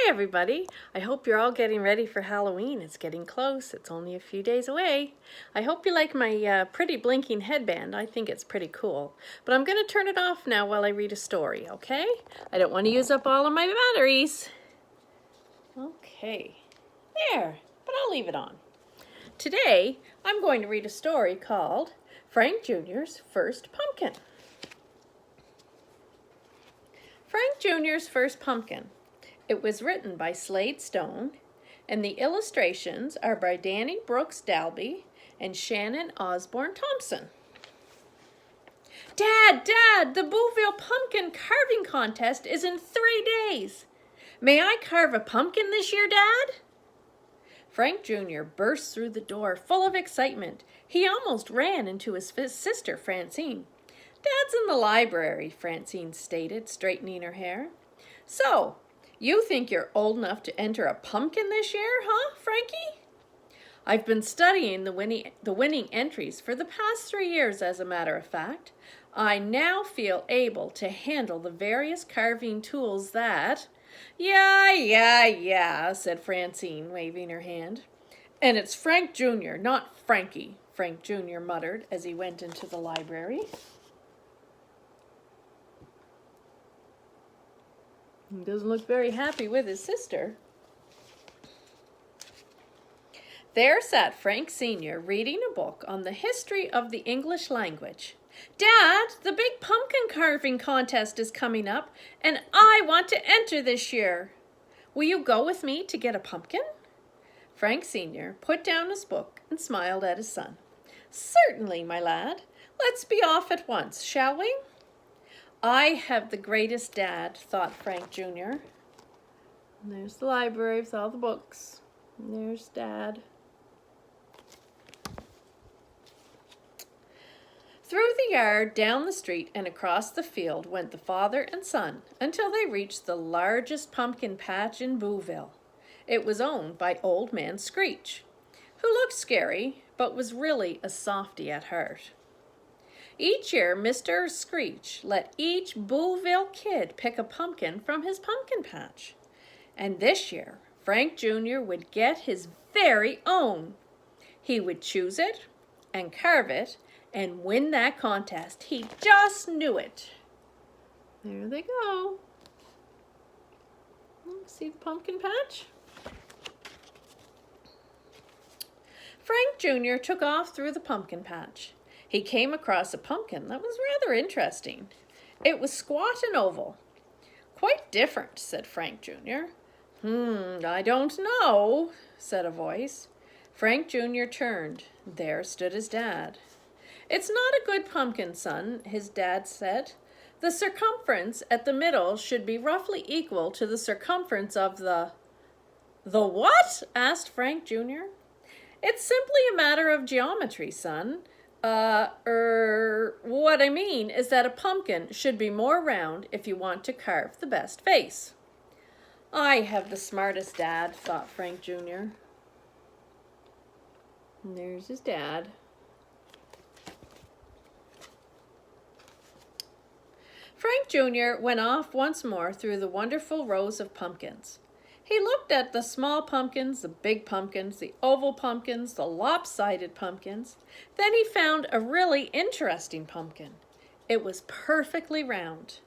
Hi everybody. I hope you're all getting ready for Halloween. It's getting close. It's only a few days away. I hope you like my pretty blinking headband. I think it's pretty cool. But I'm going to turn it off now while I read a story, okay? I don't want to use up all of my batteries. Okay. There. But I'll leave it on. Today, I'm going to read a story called Frank Jr.'s First Pumpkin. Frank Jr.'s First Pumpkin. It was written by Slade Stone, and the illustrations are by Danny Brooks Dalby and Shannon Osborne Thompson. Dad, the Bouville Pumpkin Carving Contest is in 3 days. May I carve a pumpkin this year, Dad? Frank Jr. burst through the door full of excitement. He almost ran into his sister, Francine. Dad's in the library, Francine stated, straightening her hair. So, you think you're old enough to enter a pumpkin this year, huh, Frankie? I've been studying the winning entries for the past 3 years, as a matter of fact. I now feel able to handle the various carving tools that... Yeah, said Francine, waving her hand. And it's Frank Jr., not Frankie, Frank Jr. muttered as he went into the library. He doesn't look very happy with his sister. There sat Frank Sr. reading a book on the history of the English language. Dad, the big pumpkin carving contest is coming up, and I want to enter this year. Will you go with me to get a pumpkin? Frank Sr. put down his book and smiled at his son. Certainly, my lad. Let's be off at once, shall we? I have the greatest dad, thought Frank Jr. And there's the library with all the books. And there's Dad. Through the yard, down the street, and across the field went the father and son until they reached the largest pumpkin patch in Bouville. It was owned by Old Man Screech, who looked scary but was really a softy at heart. Each year, Mr. Screech let each Bouville kid pick a pumpkin from his pumpkin patch. And this year, Frank Jr. would get his very own. He would choose it and carve it and win that contest. He just knew it. There they go. See the pumpkin patch? Frank Jr. took off through the pumpkin patch. He came across a pumpkin that was rather interesting. It was squat and oval. Quite different, said Frank Jr. I don't know, said a voice. Frank Jr. turned. There stood his dad. It's not a good pumpkin, son, his dad said. The circumference at the middle should be roughly equal to the circumference of the... The what? Asked Frank Jr. It's simply a matter of geometry, son. What I mean is that a pumpkin should be more round if you want to carve the best face. I have the smartest dad, thought Frank Jr. And there's his dad. Frank Jr. went off once more through the wonderful rows of pumpkins. He looked at the small pumpkins, the big pumpkins, the oval pumpkins, the lopsided pumpkins. Then he found a really interesting pumpkin. It was perfectly round,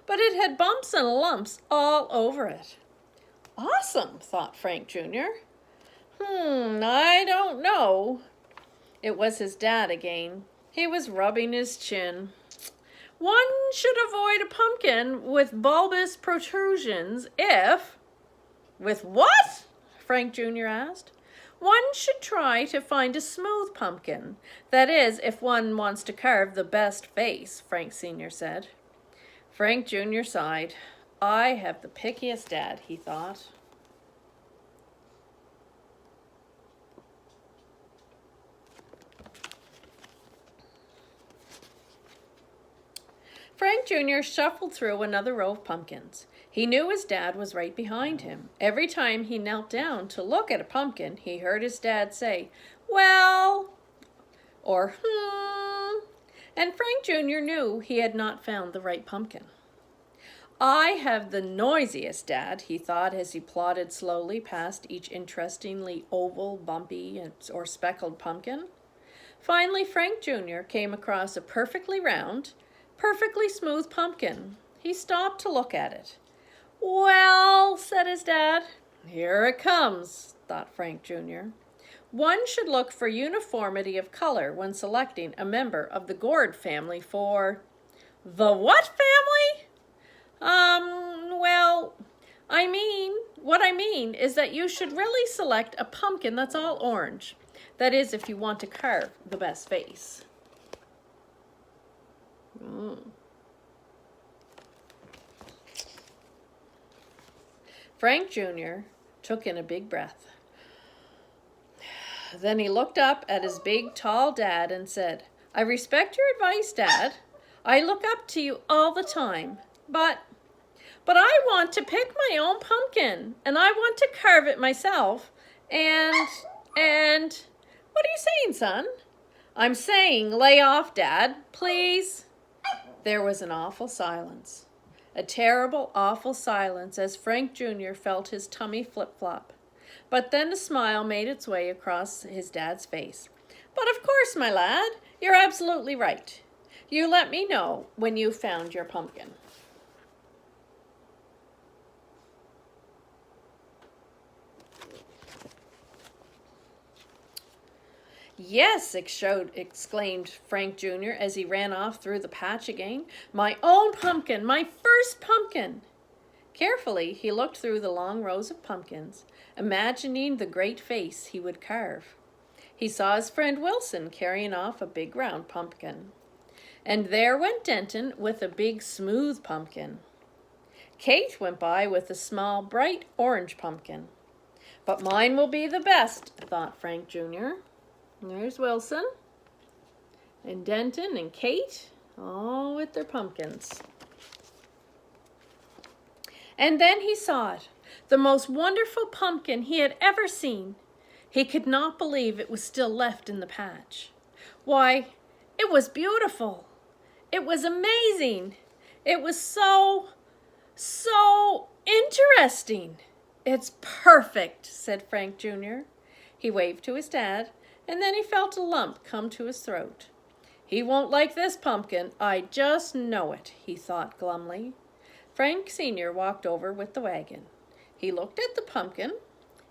but it had bumps and lumps all over it. Awesome, thought Frank Jr. I don't know. It was his dad again. He was rubbing his chin. One should avoid a pumpkin with bulbous protrusions if... With what? Frank Jr. asked. One should try to find a smooth pumpkin. That is, if one wants to carve the best face, Frank Sr. said. Frank Jr. sighed. I have the pickiest dad, he thought. Frank Jr. shuffled through another row of pumpkins. He knew his dad was right behind him. Every time he knelt down to look at a pumpkin, he heard his dad say, well, or and Frank Jr. knew he had not found the right pumpkin. I have the noisiest dad, he thought as he plodded slowly past each interestingly oval, bumpy, or speckled pumpkin. Finally, Frank Jr. came across a perfectly round, perfectly smooth pumpkin. He stopped to look at it. Well, said his dad. Here it comes, thought Frank Jr. One should look for uniformity of color when selecting a member of the gourd family for... The what family? Well, what I mean is that you should really select a pumpkin that's all orange. That is, if you want to carve the best face. Frank Jr. took in a big breath. Then he looked up at his big, tall dad and said, I respect your advice, Dad. I look up to you all the time. But I want to pick my own pumpkin, and I want to carve it myself. And, what are you saying, son? I'm saying lay off, Dad, please. There was an awful silence. A terrible, awful silence as Frank Jr. felt his tummy flip-flop. But then a smile made its way across his dad's face. But of course, my lad, you're absolutely right. You let me know when you've found your pumpkin. Yes, exclaimed Frank Jr. as he ran off through the patch again. My own pumpkin, my first pumpkin. Carefully, he looked through the long rows of pumpkins, imagining the great face he would carve. He saw his friend Wilson carrying off a big round pumpkin. And there went Denton with a big smooth pumpkin. Kate went by with a small bright orange pumpkin. But mine will be the best, thought Frank Jr. There's Wilson and Denton and Kate, all with their pumpkins. And then he saw it, the most wonderful pumpkin he had ever seen. He could not believe it was still left in the patch. Why, it was beautiful. It was amazing. It was so interesting. It's perfect, said Frank Jr. He waved to his dad, and then he felt a lump come to his throat. He won't like this pumpkin, I just know it, he thought glumly. Frank Sr. walked over with the wagon. He looked at the pumpkin, and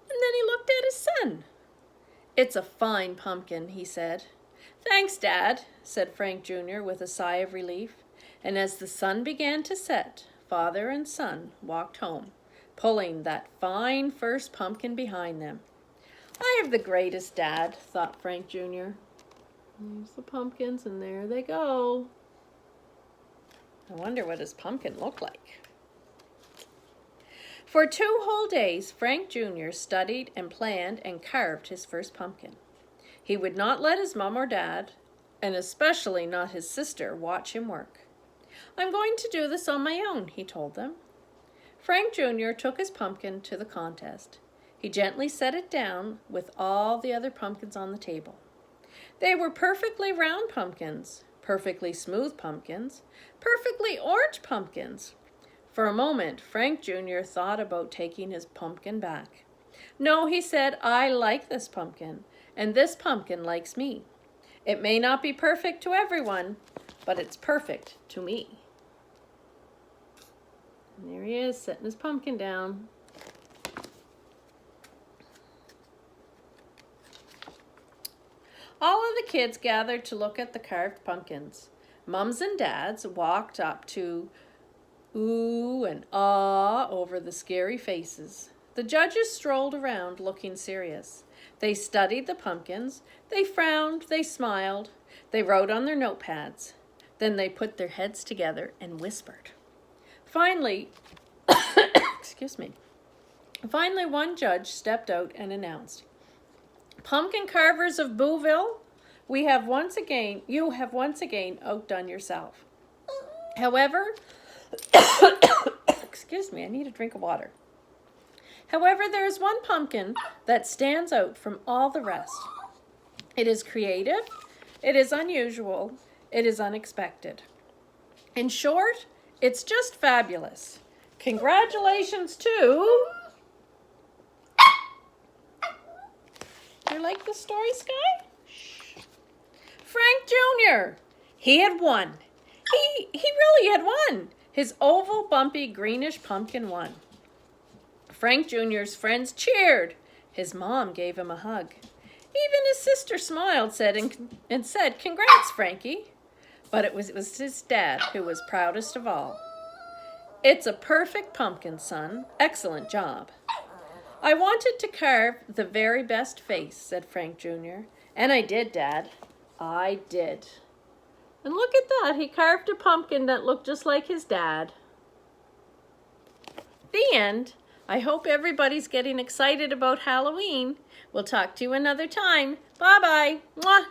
then he looked at his son. It's a fine pumpkin, he said. Thanks, Dad, said Frank Jr. with a sigh of relief. And as the sun began to set, father and son walked home, pulling that fine first pumpkin behind them. I have the greatest dad, thought Frank Jr. There's the pumpkins, and there they go. I wonder what his pumpkin looked like. For 2 whole days, Frank Jr. studied and planned and carved his first pumpkin. He would not let his mom or dad, and especially not his sister, watch him work. I'm going to do this on my own, he told them. Frank Jr. took his pumpkin to the contest. He gently set it down with all the other pumpkins on the table. They were perfectly round pumpkins, perfectly smooth pumpkins, perfectly orange pumpkins. For a moment, Frank Jr. thought about taking his pumpkin back. No, he said, I like this pumpkin, and this pumpkin likes me. It may not be perfect to everyone, but it's perfect to me. And there he is, setting his pumpkin down. All of the kids gathered to look at the carved pumpkins. Mums and dads walked up to ooh and ah over the scary faces. The judges strolled around looking serious. They studied the pumpkins. They frowned. They smiled. They wrote on their notepads. Then they put their heads together and whispered. Finally, Finally, one judge stepped out and announced, Pumpkin carvers of Booville, you have once again outdone yourself. However, I need a drink of water. However, there is one pumpkin that stands out from all the rest. It is creative, it is unusual, it is unexpected. In short, it's just fabulous. Congratulations to... You like the story, Sky? Frank Jr. He had won. He really had won. His oval, bumpy, greenish pumpkin won. Frank Jr.'s friends cheered. His mom gave him a hug. Even his sister smiled and said, "Congrats, Frankie." But it was his dad who was proudest of all. "It's a perfect pumpkin, son. Excellent job." "I wanted to carve the very best face," said Frank Jr. "And I did, Dad. I did." And look at that. He carved a pumpkin that looked just like his dad. The end. I hope everybody's getting excited about Halloween. We'll talk to you another time. Bye-bye. Mwah.